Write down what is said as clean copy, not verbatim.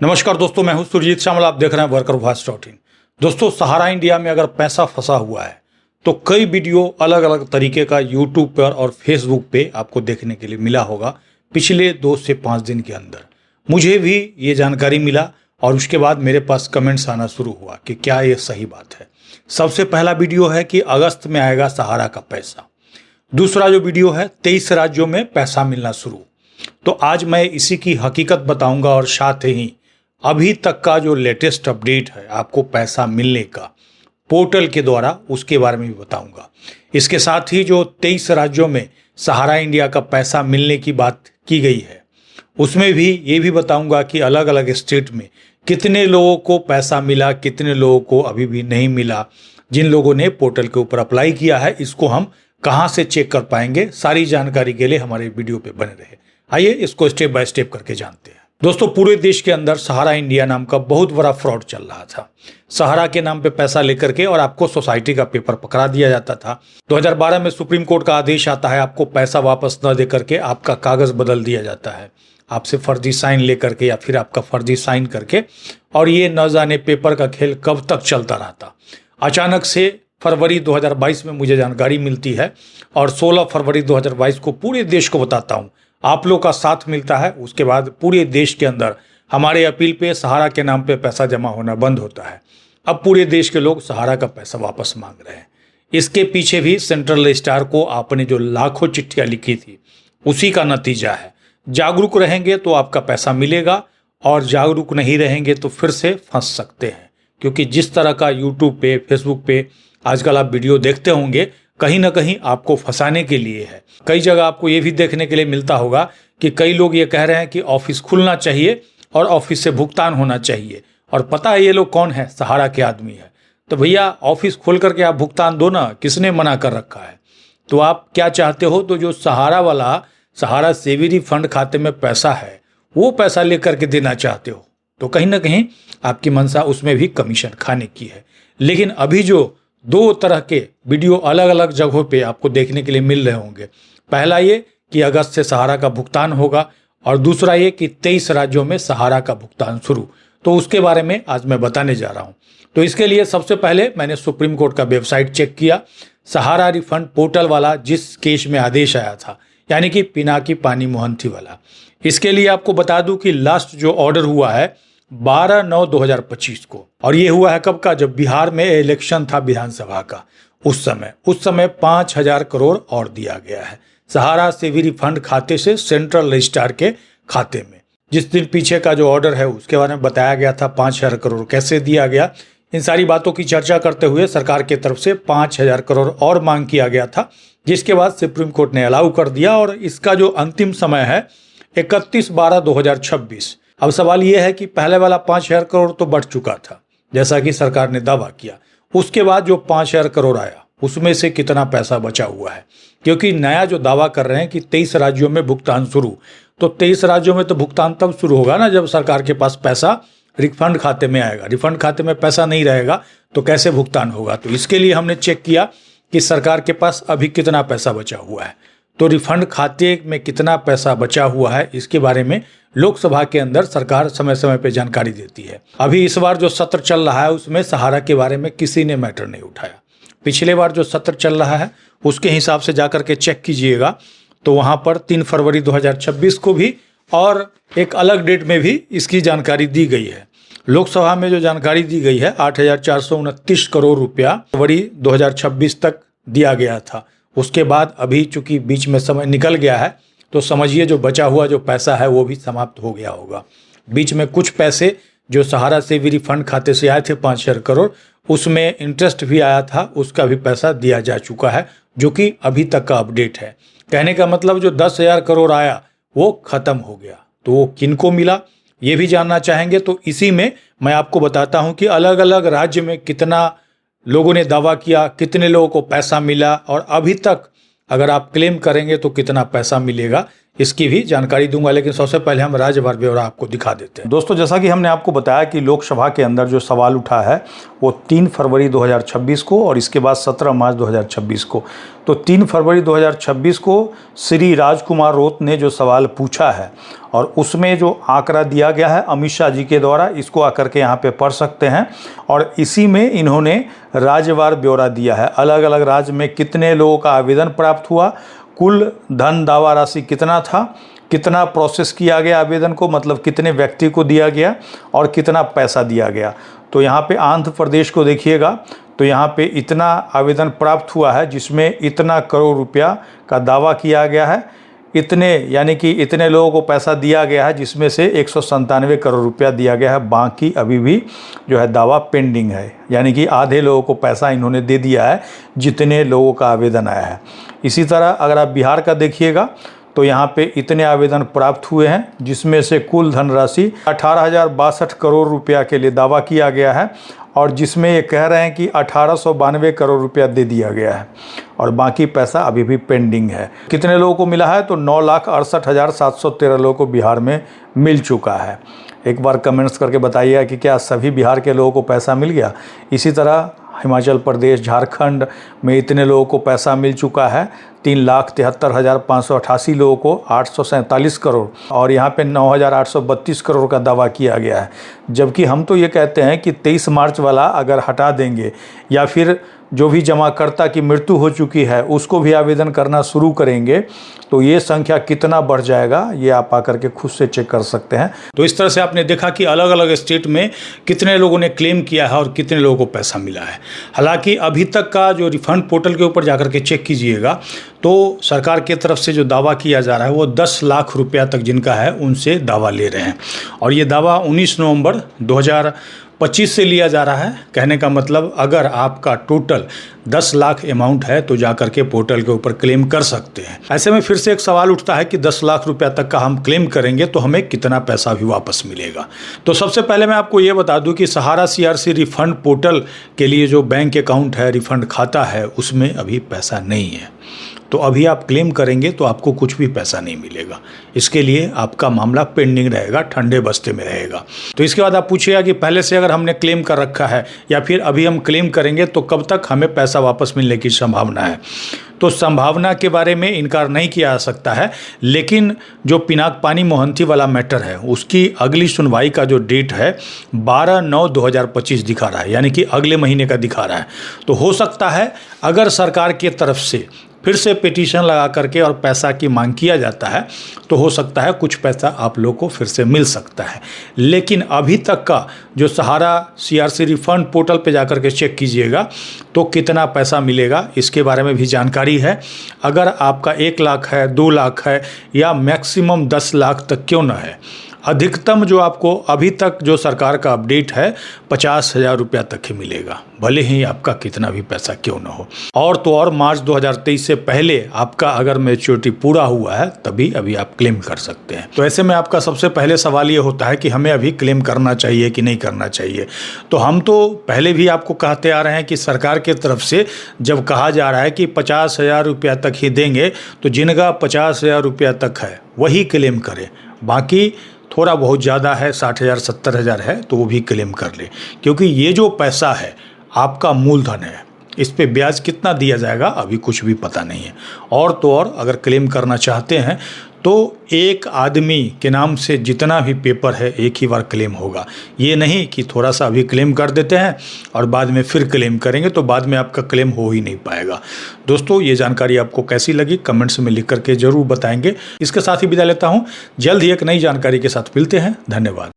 नमस्कार दोस्तों, मैं हूं सुरजीत श्यामल। आप देख रहे हैं वर्कर वॉइस .in। दोस्तों, सहारा इंडिया में अगर पैसा फंसा हुआ है तो कई वीडियो अलग अलग तरीके का यूट्यूब पर और फेसबुक पे आपको देखने के लिए मिला होगा। पिछले 2 से 5 दिन के अंदर मुझे भी ये जानकारी मिला और उसके बाद मेरे पास कमेंट्स आना शुरू हुआ कि क्या ये सही बात है। सबसे पहला वीडियो है कि अगस्त में आएगा सहारा का पैसा। दूसरा जो वीडियो है 23 राज्यों में पैसा मिलना शुरू। तो आज मैं इसी की हकीकत बताऊंगा और साथ ही अभी तक का जो लेटेस्ट अपडेट है आपको पैसा मिलने का पोर्टल के द्वारा, उसके बारे में भी बताऊंगा। इसके साथ ही जो 23 राज्यों में सहारा इंडिया का पैसा मिलने की बात की गई है उसमें भी ये भी बताऊंगा कि अलग अलग स्टेट में कितने लोगों को पैसा मिला, कितने लोगों को अभी भी नहीं मिला। जिन लोगों ने पोर्टल के ऊपर अप्लाई किया है इसको हम कहाँ से चेक कर पाएंगे, सारी जानकारी के लिए हमारे वीडियो पे बने रहे। आइए इसको स्टेप बाय स्टेप करके जानते हैं। दोस्तों, पूरे देश के अंदर सहारा इंडिया नाम का बहुत बड़ा फ्रॉड चल रहा था। सहारा के नाम पे पैसा लेकर के और आपको सोसाइटी का पेपर पकड़ा दिया जाता था। 2012 में सुप्रीम कोर्ट का आदेश आता है, आपको पैसा वापस न दे करके आपका कागज बदल दिया जाता है, आपसे फर्जी साइन लेकर के या फिर आपका फर्जी साइन करके। और ये न जाने पेपर का खेल कब तक चलता रहता। अचानक से फरवरी 2022 में मुझे जानकारी मिलती है और 16 फरवरी 2022 को पूरे देश को बताता हूँ, आप लोग का साथ मिलता है। उसके बाद पूरे देश के अंदर हमारे अपील पे सहारा के नाम पे पैसा जमा होना बंद होता है। अब पूरे देश के लोग सहारा का पैसा वापस मांग रहे हैं। इसके पीछे भी सेंट्रल रजिस्ट्रार को आपने जो लाखों चिट्ठियां लिखी थी उसी का नतीजा है। जागरूक रहेंगे तो आपका पैसा मिलेगा और जागरूक नहीं रहेंगे तो फिर से फंस सकते हैं। क्योंकि जिस तरह का यूट्यूब पे, फेसबुक पे आजकल आप वीडियो देखते होंगे, कहीं ना कहीं आपको फंसाने के लिए है। कई जगह आपको ये भी देखने के लिए मिलता होगा कि कई लोग ये कह रहे हैं कि ऑफिस खुलना चाहिए और ऑफिस से भुगतान होना चाहिए। और पता है ये लोग कौन है? सहारा के आदमी है। तो भैया ऑफिस खोल करके आप भुगतान दो ना, किसने मना कर रखा है? तो आप क्या चाहते हो? तो जो सहारा वाला सहारा सेविंग फंड खाते में पैसा है वो पैसा लेकर के देना चाहते हो, तो कहीं ना कहीं आपकी मंशा उसमें भी कमीशन खाने की है। लेकिन अभी जो 2 तरह के वीडियो अलग अलग जगहों पे आपको देखने के लिए मिल रहे होंगे, पहला ये कि अगस्त से सहारा का भुगतान होगा और दूसरा ये कि 23 राज्यों में सहारा का भुगतान शुरू। तो उसके बारे में आज मैं बताने जा रहा हूं। तो इसके लिए सबसे पहले मैंने सुप्रीम कोर्ट का वेबसाइट चेक किया। सहारा रिफंड पोर्टल वाला जिस केस में आदेश आया था, यानी कि पिनाकी पानी मोहंती वाला, इसके लिए आपको बता दूं कि लास्ट जो ऑर्डर हुआ है 12/9/2025 को। और ये हुआ है कब का? जब बिहार में इलेक्शन था विधानसभा का। उस समय 5,000 करोड़ और दिया गया है सहारा सेविंग फंड खाते से सेंट्रल रजिस्ट्रार के खाते में। जिस दिन पीछे का जो ऑर्डर है उसके बारे में बताया गया था 5,000 करोड़ कैसे दिया गया। इन सारी बातों की चर्चा करते हुए सरकार की तरफ से 5,000 करोड़ और मांग किया गया था, जिसके बाद सुप्रीम कोर्ट ने अलाउ कर दिया। और इसका जो अंतिम समय है 31/12/2026। अब सवाल यह है कि पहले वाला 5,000 करोड़ तो बढ़ चुका था जैसा कि सरकार ने दावा किया। उसके बाद जो 5,000 करोड़ आया उसमें से कितना पैसा बचा हुआ है? क्योंकि नया जो दावा कर रहे हैं कि 23 राज्यों में भुगतान शुरू, तो 23 राज्यों में तो भुगतान तब शुरू होगा ना जब सरकार के पास पैसा रिफंड खाते में आएगा। रिफंड खाते में पैसा नहीं रहेगा तो कैसे भुगतान होगा? तो इसके लिए हमने चेक किया कि सरकार के पास अभी कितना पैसा बचा हुआ है। तो रिफंड खाते में कितना पैसा बचा हुआ है इसके बारे में लोकसभा के अंदर सरकार समय समय पे जानकारी देती है। अभी इस बार जो सत्र चल रहा है उसमें सहारा के बारे में किसी ने मैटर नहीं उठाया। पिछले बार जो सत्र चल रहा है उसके हिसाब से जाकर के चेक कीजिएगा तो वहां पर 3 फरवरी 2026 को भी और एक अलग डेट में भी इसकी जानकारी दी गई है। लोकसभा में जो जानकारी दी गई है 8,429 करोड़ रुपया फरवरी 2026 तक दिया गया था। उसके बाद अभी चूंकि बीच में समय निकल गया है तो समझिए जो बचा हुआ जो पैसा है वो भी समाप्त हो गया होगा। बीच में कुछ पैसे जो सहारा सेविंग फंड खाते से आए थे 5,000 करोड़, उसमें इंटरेस्ट भी आया था, उसका भी पैसा दिया जा चुका है, जो कि अभी तक का अपडेट है। कहने का मतलब जो 10,000 करोड़ आया वो खत्म हो गया। तो वो किनको मिला ये भी जानना चाहेंगे तो इसी में मैं आपको बताता हूं कि अलग अलग राज्य में कितना लोगों ने दावा किया, कितने लोगों को पैसा मिला और अभी तक अगर आप क्लेम करेंगे तो कितना पैसा मिलेगा। इसकी भी जानकारी दूंगा, लेकिन सबसे पहले हम राज्यवार ब्यौरा आपको दिखा देते हैं। दोस्तों, जैसा कि हमने आपको बताया कि लोकसभा के अंदर जो सवाल उठा है वो 3 फरवरी 2026 को और इसके बाद 17 मार्च 2026 को। तो 3 फरवरी 2026 को श्री राजकुमार रोत ने जो सवाल पूछा है और उसमें जो आंकड़ा दिया गया है अमित शाह जी के द्वारा, इसको आकर के यहाँ पे पढ़ सकते हैं। और इसी में इन्होंने राज्यवार ब्यौरा दिया है, अलग अलग राज्य में कितने लोगों का आवेदन प्राप्त हुआ, कुल धन दावा राशि कितना था, कितना प्रोसेस किया गया आवेदन को, मतलब कितने व्यक्ति को दिया गया और कितना पैसा दिया गया। तो यहाँ पे आंध्र प्रदेश को देखिएगा तो यहाँ पे इतना आवेदन प्राप्त हुआ है जिसमें इतना करोड़ रुपया का दावा किया गया है, इतने यानी कि इतने लोगों को पैसा दिया गया है जिसमें से 197 करोड़ रुपया दिया गया है। बाकी अभी भी जो है दावा पेंडिंग है, यानी कि आधे लोगों को पैसा इन्होंने दे दिया है जितने लोगों का आवेदन आया है। इसी तरह अगर आप बिहार का देखिएगा तो यहाँ पे इतने आवेदन प्राप्त हुए हैं जिसमें से कुल धनराशि 18,062 करोड़ रुपया के लिए दावा किया गया है और जिसमें ये कह रहे हैं कि 1892 करोड़ रुपया दे दिया गया है और बाकी पैसा अभी भी पेंडिंग है। कितने लोगों को मिला है तो 9,68,713 लोगों को बिहार में मिल चुका है। एक बार कमेंट्स करके बताइएगा कि क्या सभी बिहार के लोगों को पैसा मिल गया। इसी तरह हिमाचल प्रदेश, झारखंड में इतने लोगों को पैसा मिल चुका है, 3,73,588 लोगों को 847 करोड़ और यहाँ पे 9,832 करोड़ का दावा किया गया है। जबकि हम तो ये कहते हैं कि 23 मार्च वाला अगर हटा देंगे या फिर जो भी जमाकर्ता की मृत्यु हो चुकी है उसको भी आवेदन करना शुरू करेंगे तो ये संख्या कितना बढ़ जाएगा ये आप आकर के खुद से चेक कर सकते हैं। तो इस तरह से आपने देखा कि अलग अलग स्टेट में कितने लोगों ने क्लेम किया है और कितने लोगों को पैसा मिला है। हालांकि अभी तक का जो रिफंड पोर्टल के ऊपर जाकर के चेक कीजिएगा तो सरकार की तरफ से जो दावा किया जा रहा है वो 10 लाख रुपया तक जिनका है उनसे दावा ले रहे हैं और ये दावा 19 नवंबर 2025 से लिया जा रहा है। कहने का मतलब अगर आपका टोटल 10 लाख अमाउंट है तो जाकर के पोर्टल के ऊपर क्लेम कर सकते हैं। ऐसे में फिर से एक सवाल उठता है कि 10 लाख रुपया तक का हम क्लेम करेंगे तो हमें कितना पैसा भी वापस मिलेगा। तो सबसे पहले मैं आपको ये बता दूं कि सहारा CRC रिफंड पोर्टल के लिए जो बैंक अकाउंट है, रिफंड खाता है, उसमें अभी पैसा नहीं है। तो अभी आप क्लेम करेंगे तो आपको कुछ भी पैसा नहीं मिलेगा। इसके लिए आपका मामला पेंडिंग रहेगा, ठंडे बस्ते में रहेगा। तो इसके बाद आप पूछिएगा कि पहले से अगर हमने क्लेम कर रखा है या फिर अभी हम क्लेम करेंगे तो कब तक हमें पैसा वापस मिलने की संभावना है। तो संभावना के बारे में इनकार नहीं किया जा सकता है, लेकिन जो पिनाकपानी मोहंती वाला मैटर है उसकी अगली सुनवाई का जो डेट है 12/9/2025 दिखा रहा है, यानी कि अगले महीने का दिखा रहा है। तो हो सकता है अगर सरकार की तरफ से फिर से पिटीशन लगा करके और पैसा की मांग किया जाता है तो हो सकता है कुछ पैसा आप लोग को फिर से मिल सकता है। लेकिन अभी तक का जो सहारा CRC रिफंड पोर्टल पे जाकर के चेक कीजिएगा तो कितना पैसा मिलेगा इसके बारे में भी जानकारी है। अगर आपका 1 लाख है, 2 लाख है या मैक्सिमम 10 लाख तक क्यों ना है, अधिकतम जो आपको अभी तक जो सरकार का अपडेट है 50,000 रुपया तक ही मिलेगा, भले ही आपका कितना भी पैसा क्यों ना हो। और तो और मार्च 2023 से पहले आपका अगर मैच्योरिटी पूरा हुआ है तभी अभी आप क्लेम कर सकते हैं। तो ऐसे में आपका सबसे पहले सवाल ये होता है कि हमें अभी क्लेम करना चाहिए कि नहीं करना चाहिए। तो हम तो पहले भी आपको कहते आ रहे हैं कि सरकार की तरफ से जब कहा जा रहा है कि 50,000 रुपया तक ही देंगे तो जिनका 50,000 रुपया तक है वही क्लेम करें, बाकी थोड़ा बहुत ज़्यादा है 60,000 70,000 है तो वो भी क्लेम कर ले, क्योंकि ये जो पैसा है आपका मूलधन है, इस पे ब्याज कितना दिया जाएगा अभी कुछ भी पता नहीं है। और तो और अगर क्लेम करना चाहते हैं तो एक आदमी के नाम से जितना भी पेपर है एक ही बार क्लेम होगा, ये नहीं कि थोड़ा सा अभी क्लेम कर देते हैं और बाद में फिर क्लेम करेंगे तो बाद में आपका क्लेम हो ही नहीं पाएगा। दोस्तों, ये जानकारी आपको कैसी लगी कमेंट्स में लिख करके ज़रूर बताएंगे। इसके साथ ही विदा लेता हूँ, जल्द ही एक नई जानकारी के साथ मिलते हैं। धन्यवाद।